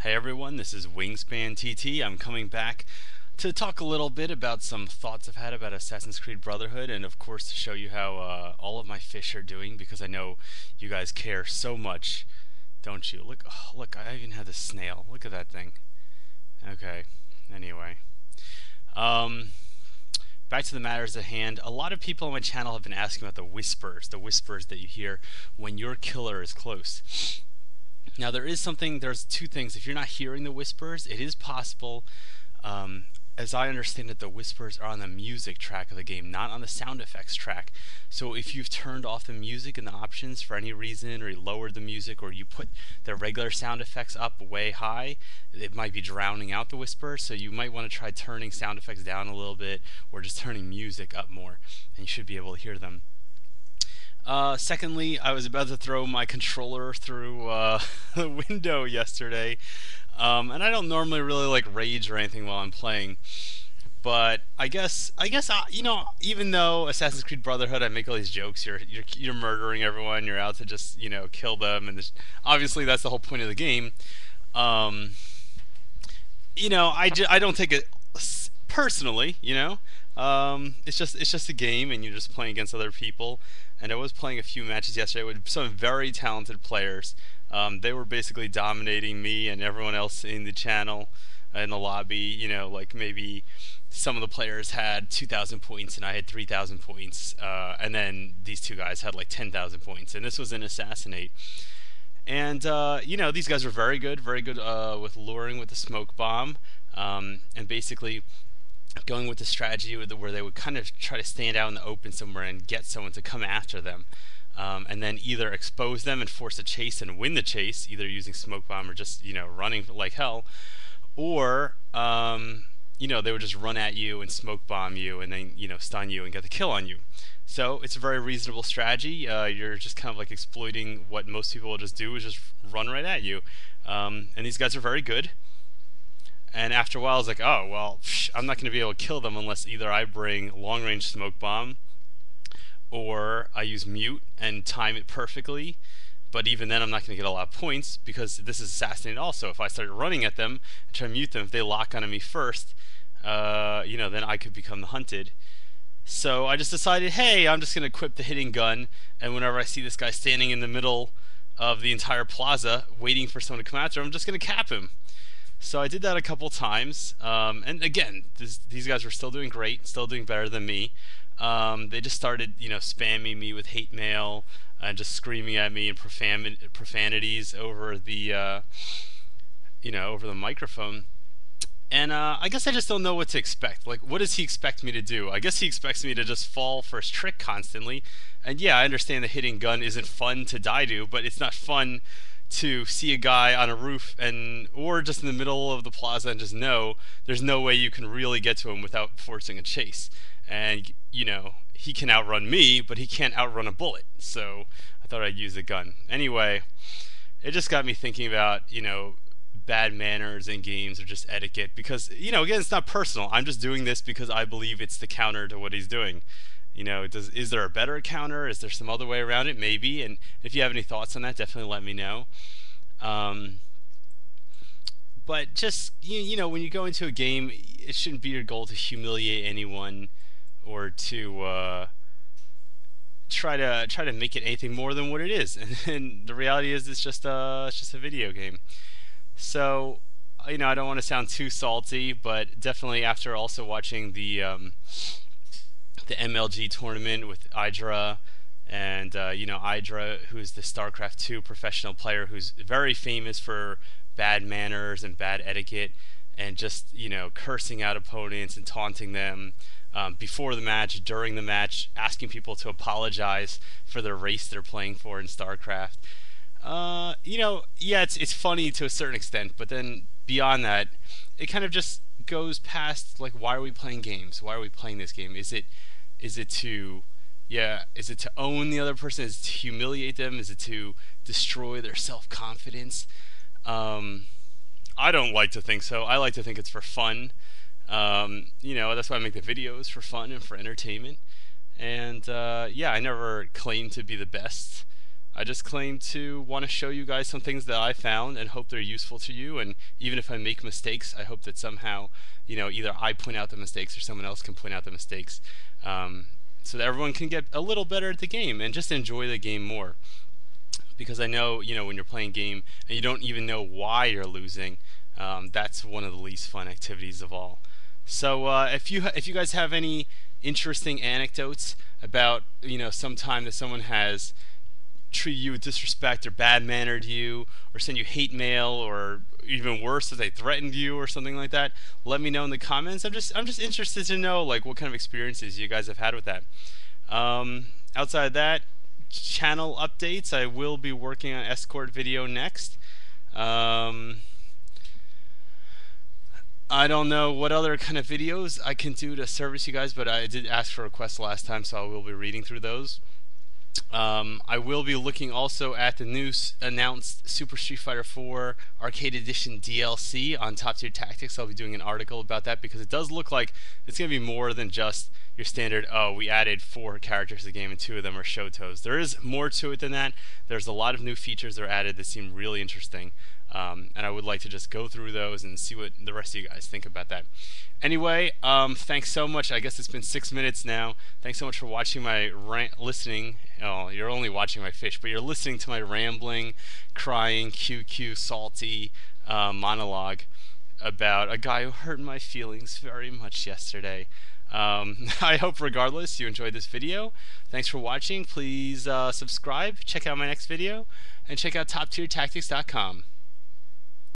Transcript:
Hey everyone, this is WiNGSPANTT. I'm coming back to talk a little bit about some thoughts I've had about Assassin's Creed Brotherhood, and of course to show you how all of my fish are doing, because I know you guys care so much, don't you? Look, oh, look, I even have the snail. Look at that thing. Okay, anyway. Um, Back to the matters at hand. A lot of people on my channel have been asking about the whispers that you hear when your killer is close. Now there's two things. If you're not hearing the whispers, it is possible. Um, as I understand it, the whispers are on the music track of the game, not on the sound effects track. So if you've turned off the music in the options for any reason, or you lowered the music, or you put the regular sound effects up way high, it might be drowning out the whispers. So you might want to try turning sound effects down a little bit, or just turning music up more, and you should be able to hear them. Secondly, I was about to throw my controller through the window yesterday, and I don't normally really like rage or anything while I'm playing. But even though Assassin's Creed Brotherhood, I make all these jokes. You're murdering everyone. You're out to just kill them, and obviously that's the whole point of the game. Um, I don't take it personally. It's just a game, and you're just playing against other people. And I was playing a few matches yesterday with some very talented players. They were basically dominating me and everyone else in the channel, in the lobby. Like maybe some of the players had 2,000 points and I had 3,000 points, and then these two guys had like 10,000 points. And this was an assassinate. And these guys were very good with luring with the smoke bomb, and basically going with the strategy where they would kind of try to stand out in the open somewhere and get someone to come after them, and then either expose them and force a chase and win the chase, either using smoke bomb or just running like hell, or they would just run at you and smoke bomb you and then stun you and get the kill on you. So it's a very reasonable strategy. You're just kind of like exploiting what most people will just do, is just run right at you, and these guys are very good. And after a while, I was like, oh, well, I'm not going to be able to kill them unless either I bring long-range smoke bomb or I use mute and time it perfectly. But even then, I'm not going to get a lot of points because this is assassinate also. If I start running at them and try to mute them, if they lock onto me first, then I could become the hunted. So I just decided, hey, I'm just going to equip the hitting gun, and whenever I see this guy standing in the middle of the entire plaza waiting for someone to come after him, I'm just going to cap him. So I did that a couple times, and again, these guys were still doing great, still doing better than me. They just started, spamming me with hate mail and just screaming at me in profanities over the, over the microphone. And I guess I just don't know what to expect. Like, what does he expect me to do? I guess he expects me to just fall for his trick constantly. And yeah, I understand the hitting gun isn't fun to die to, but it's not fun to see a guy on a roof or just in the middle of the plaza and just know there's no way you can really get to him without forcing a chase. And he can outrun me, but he can't outrun a bullet. So I thought I'd use a gun. Anyway, it just got me thinking about bad manners in games or just etiquette, because again, it's not personal. I'm just doing this because I believe it's the counter to what he's doing. Is there a better counter? Is there some other way around it? Maybe. And if you have any thoughts on that, definitely let me know. But just when you go into a game, it shouldn't be your goal to humiliate anyone or to try to make it anything more than what it is. And the reality is, it's just a video game. So I don't want to sound too salty, but definitely after also watching the MLG tournament with Idra, and Idra, who's the StarCraft 2 professional player, who's very famous for bad manners and bad etiquette, and just cursing out opponents and taunting them before the match, during the match, asking people to apologize for the race they're playing for in StarCraft. Yeah, it's funny to a certain extent, but then beyond that, it kind of just goes past, like, why are we playing games? Why are we playing this game? Is it to own the other person? Is it to humiliate them? Is it to destroy their self-confidence? I don't like to think so. I like to think it's for fun. That's why I make the videos, for fun and for entertainment. And yeah, I never claim to be the best. I just claim to want to show you guys some things that I found and hope they're useful to you. And even if I make mistakes, I hope that somehow, either I point out the mistakes or someone else can point out the mistakes, so that everyone can get a little better at the game and just enjoy the game more. Because I know, when you're playing a game and you don't even know why you're losing, that's one of the least fun activities of all. So if you guys have any interesting anecdotes about some time that someone has treated you with disrespect or bad mannered you or send you hate mail, or even worse, if they threatened you or something like that, let me know in the comments. I'm just interested to know like what kind of experiences you guys have had with that. Outside of that, channel updates. I will be working on escort video next. I don't know what other kind of videos I can do to service you guys, but I did ask for requests last time, so I will be reading through those. I will be looking also at the new announced Super Street Fighter 4 Arcade Edition DLC on Top Tier Tactics. I'll be doing an article about that because it does look like it's going to be more than just your standard, oh, we added 4 characters to the game and 2 of them are Shotos. There is more to it than that. There's a lot of new features that are added that seem really interesting. And I would like to just go through those and see what the rest of you guys think about that. Anyway, thanks so much. I guess it's been 6 minutes now. Thanks so much for watching my listening. Oh, you're only watching my fish, but you're listening to my rambling, crying, QQ, salty monologue about a guy who hurt my feelings very much yesterday. I hope regardless you enjoyed this video. Thanks for watching. Please subscribe, check out my next video, and check out TopTierTactics.com.